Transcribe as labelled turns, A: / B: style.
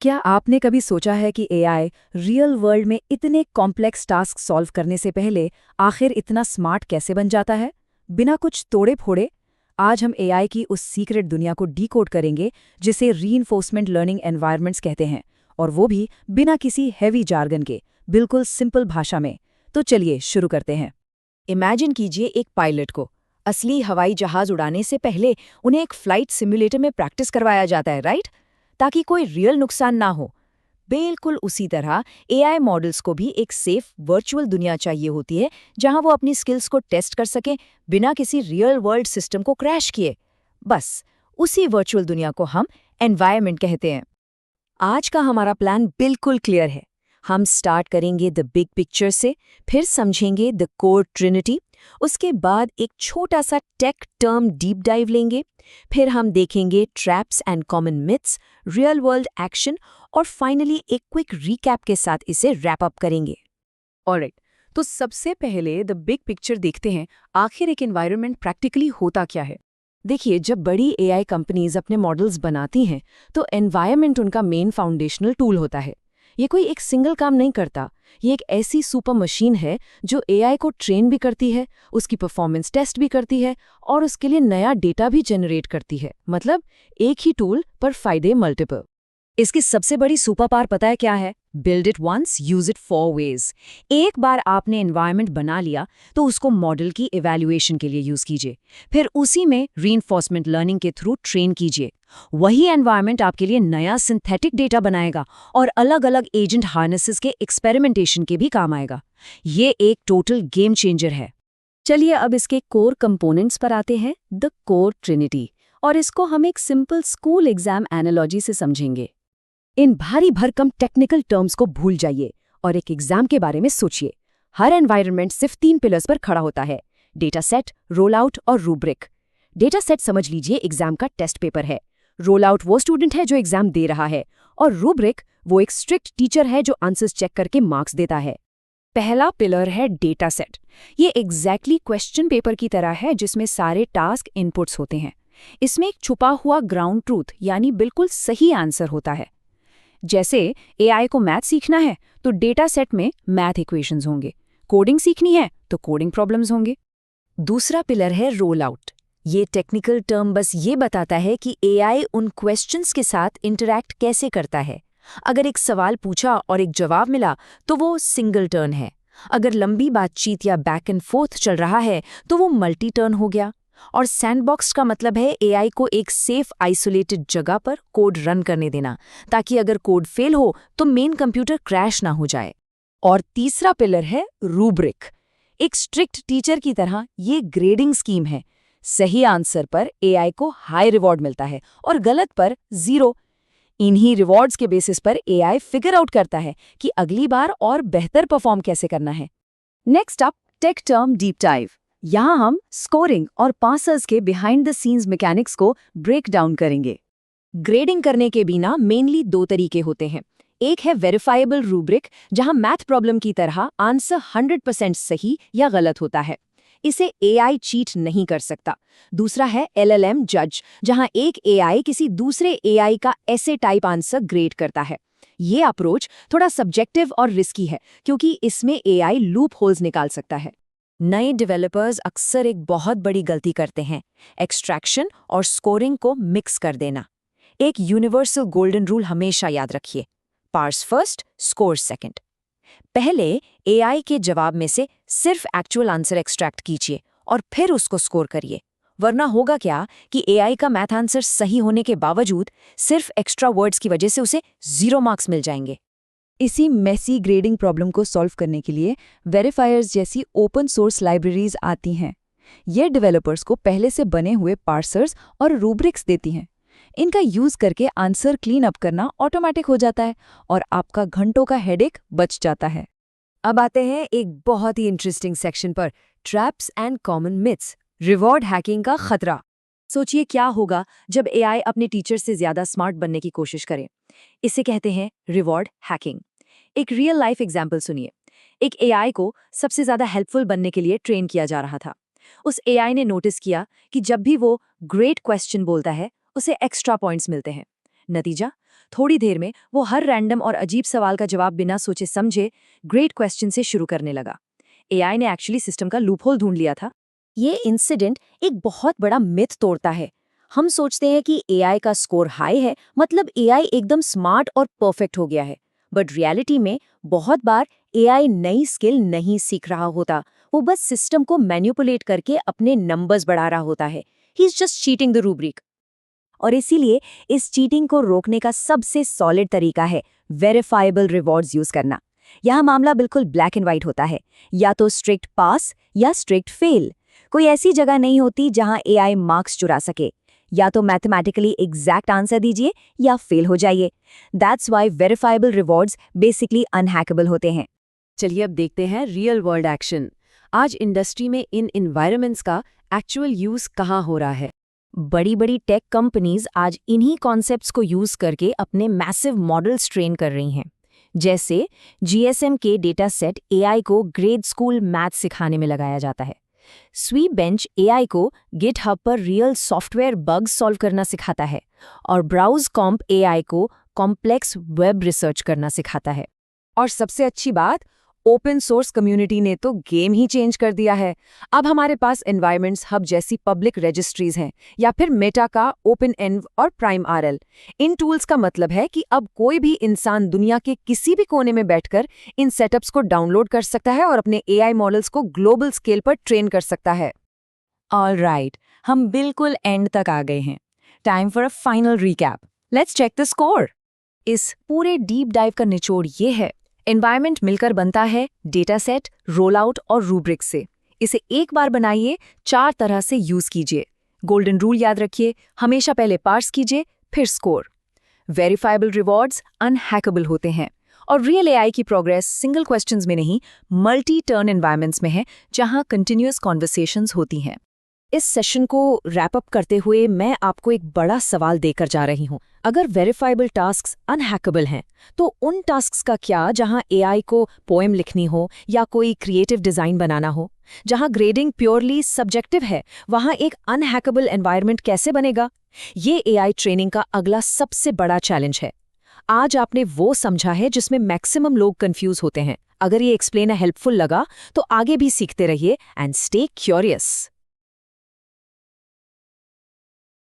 A: क्या आपने कभी सोचा है कि एआई रियल वर्ल्ड में इतने कॉम्प्लेक्स टास्क सॉल्व करने से पहले आखिर इतना स्मार्ट कैसे बन जाता है, बिना कुछ तोड़े फोड़े? आज हम एआई की उस सीक्रेट दुनिया को डीकोड करेंगे जिसे रीइंफोर्समेंट लर्निंग एनवायरनमेंट्स कहते हैं, और वो भी बिना किसी हैवी जार्गन के, बिल्कुल सिंपल भाषा में। तो चलिए शुरू करते हैं। इमेजिन कीजिए एक पायलट को असली हवाई जहाज उड़ाने से पहले उन्हें एक फ्लाइट सिम्युलेटर में प्रैक्टिस करवाया जाता है, राइट? ताकि कोई रियल नुकसान ना हो। बिल्कुल उसी तरह एआई मॉडल्स को भी एक सेफ वर्चुअल दुनिया चाहिए होती है जहां वो अपनी स्किल्स को टेस्ट कर सकें बिना किसी रियल वर्ल्ड सिस्टम को क्रैश किए। बस उसी वर्चुअल दुनिया को हम एनवायरनमेंट कहते हैं। आज का हमारा प्लान बिल्कुल क्लियर है। हम स्टार्ट करेंगे द बिग पिक्चर से, फिर समझेंगे द कोर ट्रिनिटी, उसके बाद एक छोटा सा टेक टर्म डीप डाइव लेंगे, फिर हम देखेंगे traps and common myths, real world action, और फाइनली एक क्विक रिकैप के साथ इसे रैप अप करेंगे। ऑलराइट, तो सबसे पहले द बिग पिक्चर देखते हैं। आखिर एक एनवायरनमेंट प्रैक्टिकली होता क्या है? देखिए, जब बड़ी एआई कंपनीज अपने मॉडल्स बनाती हैं तो एनवायरनमेंट उनका मेन फाउंडेशनल टूल होता है। ये कोई एक सिंगल काम नहीं करता, ये एक ऐसी सुपर मशीन है जो एआई को ट्रेन भी करती है, उसकी परफॉर्मेंस टेस्ट भी करती है और उसके लिए नया डेटा भी जनरेट करती है। मतलब एक ही टूल पर फायदे मल्टीपल। इसकी सबसे बड़ी सुपर पावर पता है क्या है? Build it once, use it for ways. एक बार आपने एनवायरनमेंट बना लिया तो उसको मॉडल की इवैल्यूएशन के लिए यूज कीजिए, फिर उसी में रीइंफोर्समेंट लर्निंग के थ्रू ट्रेन कीजिए। वही एनवायरनमेंट आपके लिए नया सिंथेटिक डेटा बनाएगा और अलग अलग एजेंट हार्नेसेस के एक्सपेरिमेंटेशन के भी काम आएगा। ये एक टोटल गेम चेंजर है। चलिए अब इसके कोर कंपोनेंट्स पर आते हैं, द कोर ट्रिनिटी, और इसको हम एक सिंपल स्कूल एग्जाम एनालॉजी से समझेंगे। इन भारी भरकम टेक्निकल टर्म्स को भूल जाइए और एक एग्जाम के बारे में सोचिए। हर एनवायरनमेंट सिर्फ 3 पिलर्स पर खड़ा होता है: डेटा सेट, रोल आउट और रूब्रिक। डेटा सेट समझ लीजिए एग्जाम का टेस्ट पेपर है, रोल आउट वो स्टूडेंट है जो एग्जाम दे रहा है, और रूब्रिक वो एक स्ट्रिक्ट टीचर है जो आंसर्स चेक करके मार्क्स देता है। पहला पिलर है डेटा सेट। ये एग्जैक्टली क्वेश्चन पेपर की तरह है जिसमें सारे टास्क इनपुट्स होते हैं। इसमें एक छुपा हुआ ग्राउंड ट्रूथ यानी बिल्कुल सही आंसर होता है। जैसे एआई को मैथ सीखना है तो डेटा सेट में मैथ इक्वेशंस होंगे, कोडिंग सीखनी है तो कोडिंग प्रॉब्लम्स होंगे। दूसरा पिलर है रोल आउट। ये टेक्निकल टर्म बस ये बताता है कि एआई उन क्वेश्चंस के साथ इंटरैक्ट कैसे करता है। अगर एक सवाल पूछा और एक जवाब मिला तो वो सिंगल टर्न है। अगर लंबी बातचीत या बैक एंड फोर्थ चल रहा है तो वो मल्टी टर्न हो गया। और सैंडबॉक्स का मतलब है एआई को एक सेफ आइसोलेटेड जगह पर कोड रन करने देना, ताकि अगर कोड फेल हो तो मेन कंप्यूटर क्रैश ना हो जाए। और तीसरा पिलर है रूब्रिक। एक स्ट्रिक्ट टीचर की तरह ये ग्रेडिंग स्कीम है। सही आंसर पर एआई को हाई रिवॉर्ड मिलता है और गलत पर 0। इन्हीं रिवॉर्ड्स के बेसिस पर एआई फिगर आउट करता है कि अगली बार और बेहतर परफॉर्म कैसे करना है। Next up, tech term deep dive. यहाँ हम स्कोरिंग और पासर्स के बिहाइंड द सीन्स मैकेनिक्स को ब्रेक डाउन करेंगे। ग्रेडिंग करने के बिना मेनली 2 तरीके होते हैं। एक है वेरीफाइबल रूब्रिक, जहाँ मैथ प्रॉब्लम की तरह आंसर 100% सही या गलत होता है। इसे एआई चीट नहीं कर सकता। दूसरा है एलएलएम जज, जहाँ एक एआई किसी दूसरे एआई का ऐसे टाइप आंसर ग्रेड करता है। ये अप्रोच थोड़ा सब्जेक्टिव और रिस्की है क्योंकि इसमें एआई लूप होल्स निकाल सकता है। नए डेवलपर्स अक्सर एक बहुत बड़ी गलती करते हैं, एक्सट्रैक्शन और स्कोरिंग को मिक्स कर देना। एक यूनिवर्सल गोल्डन रूल हमेशा याद रखिए: पार्स फर्स्ट, स्कोर सेकंड। पहले एआई के जवाब में से सिर्फ एक्चुअल आंसर एक्सट्रैक्ट कीजिए और फिर उसको स्कोर करिए, वरना होगा क्या कि एआई का मैथ आंसर सही होने के बावजूद सिर्फ एक्स्ट्रा वर्ड्स की वजह से उसे 0 मार्क्स मिल जाएंगे। इसी मेसी ग्रेडिंग प्रॉब्लम को सॉल्व करने के लिए वेरीफायर्स जैसी ओपन सोर्स लाइब्रेरीज आती हैं। ये डेवलपर्स को पहले से बने हुए पार्सर्स और रूब्रिक्स देती हैं। इनका यूज करके आंसर क्लीन अप करना ऑटोमेटिक हो जाता है और आपका घंटों का हेडेक बच जाता है। अब आते हैं एक बहुत ही इंटरेस्टिंग सेक्शन पर, traps and common myths, reward hacking का खतरा। सोचिए क्या होगा जब एआई अपने टीचर से ज्यादा स्मार्ट बनने की कोशिश करे। इसे कहते हैं रिवॉर्ड हैकिंग। एक रियल लाइफ एग्जाम्पल सुनिए। एक एआई को सबसे ज्यादा हेल्पफुल बनने के लिए ट्रेन किया जा रहा था। उस एआई ने नोटिस किया कि जब भी वो ग्रेट क्वेश्चन बोलता है उसे एक्स्ट्रा पॉइंट्स मिलते हैं। नतीजा, थोड़ी देर में वो हर रैंडम और अजीब सवाल का जवाब बिना सोचे समझे ग्रेट क्वेश्चन से शुरू करने लगा। एआई ने एक्चुअली सिस्टम का लूपहोल ढूंढ लिया था। ये इंसिडेंट एक बहुत बड़ा मिथ तोड़ता है। हम सोचते हैं कि एआई का स्कोर हाई है, मतलब एआई एकदम स्मार्ट और परफेक्ट हो गया है। बट रियलिटी में बहुत बार एआई नई स्किल नहीं सीख रहा होता, वो बस सिस्टम को मैनिपुलेट करके अपने नंबर्स बढ़ा रहा होता है। He is just cheating the rubric. और इसीलिए इस चीटिंग को रोकने का सबसे सॉलिड तरीका है वेरीफाइबल रिवॉर्ड्स यूज करना। यह मामला बिल्कुल ब्लैक एंड व्हाइट होता है, या तो स्ट्रिक्ट पास या स्ट्रिक्ट फेल। कोई ऐसी जगह नहीं होती जहां एआई मार्क्स चुरा सके। या तो मैथमेटिकली एग्जैक्ट आंसर दीजिए या फेल हो जाइए। That's why verifiable rewards basically unhackable होते हैं। चलिए अब देखते हैं रियल वर्ल्ड एक्शन। आज इंडस्ट्री में इन एनवायरनमेंट्स का एक्चुअल यूज कहाँ हो रहा है। बड़ी बड़ी टेक कंपनीज आज इन्हीं कॉन्सेप्ट्स को यूज करके अपने मैसिव मॉडल्स ट्रेन कर रही हैं। जैसे जीएसएम के डेटा सेट एआई को ग्रेड स्कूल मैथ सिखाने में लगाया जाता है। स्वीप बेंच एआई को गिटहब पर रियल सॉफ्टवेयर बग्स सॉल्व करना सिखाता है। और ब्राउज कॉम्प एआई को कॉम्प्लेक्स वेब रिसर्च करना सिखाता है। और सबसे अच्छी बात, ओपन सोर्स कम्युनिटी ने तो गेम ही चेंज कर दिया है। अब हमारे पास एनवायरमेंट्स हब जैसी पब्लिक रजिस्ट्रीज हैं, या फिर मेटा का ओपनएनव और प्राइम आरएल। इन टूल्स का मतलब है कि अब कोई भी इंसान दुनिया के किसी भी कोने में बैठकर इन सेटअप्स को डाउनलोड कर सकता है और अपने एआई मॉडल्स को ग्लोबल स्केल पर ट्रेन कर सकता है। ऑलराइट, हम बिल्कुल एंड तक आ गए हैं। Time for a final recap. Let's check the score. इस पूरे डीप डाइव का निचोड़ ये है, एनवायरनमेंट मिलकर बनता है डेटा सेट, रोल आउट और रूब्रिक से। इसे एक बार बनाइए, 4 तरह से यूज कीजिए। गोल्डन रूल याद रखिए, हमेशा पहले पार्स कीजिए, फिर स्कोर। वेरीफाइबल रिवॉर्ड्स अनहैकेबल होते हैं। और रियल एआई की प्रोग्रेस सिंगल क्वेश्चंस में नहीं, मल्टी टर्न एनवायरनमेंट्स में है, जहां कंटिन्यूअस कॉन्वर्सेशंस होती हैं। इस सेशन को रैप अप करते हुए मैं आपको एक बड़ा सवाल देकर जा रही हूं। अगर वेरीफाइबल टास्क्स अनहैकेबल हैं, तो उन टास्क्स का क्या जहां एआई को पोएम लिखनी हो या कोई क्रिएटिव डिजाइन बनाना हो? जहां ग्रेडिंग प्योरली सब्जेक्टिव है, वहां एक अनहैकेबल एनवायरनमेंट कैसे बनेगा? ये एआई ट्रेनिंग का अगला सबसे बड़ा चैलेंज है। आज आपने वो समझा है जिसमें मैक्सिमम लोग कंफ्यूज होते हैं। अगर ये एक्सप्लेन हेल्पफुल लगा तो आगे भी सीखते रहिए एंड स्टे क्यूरियस।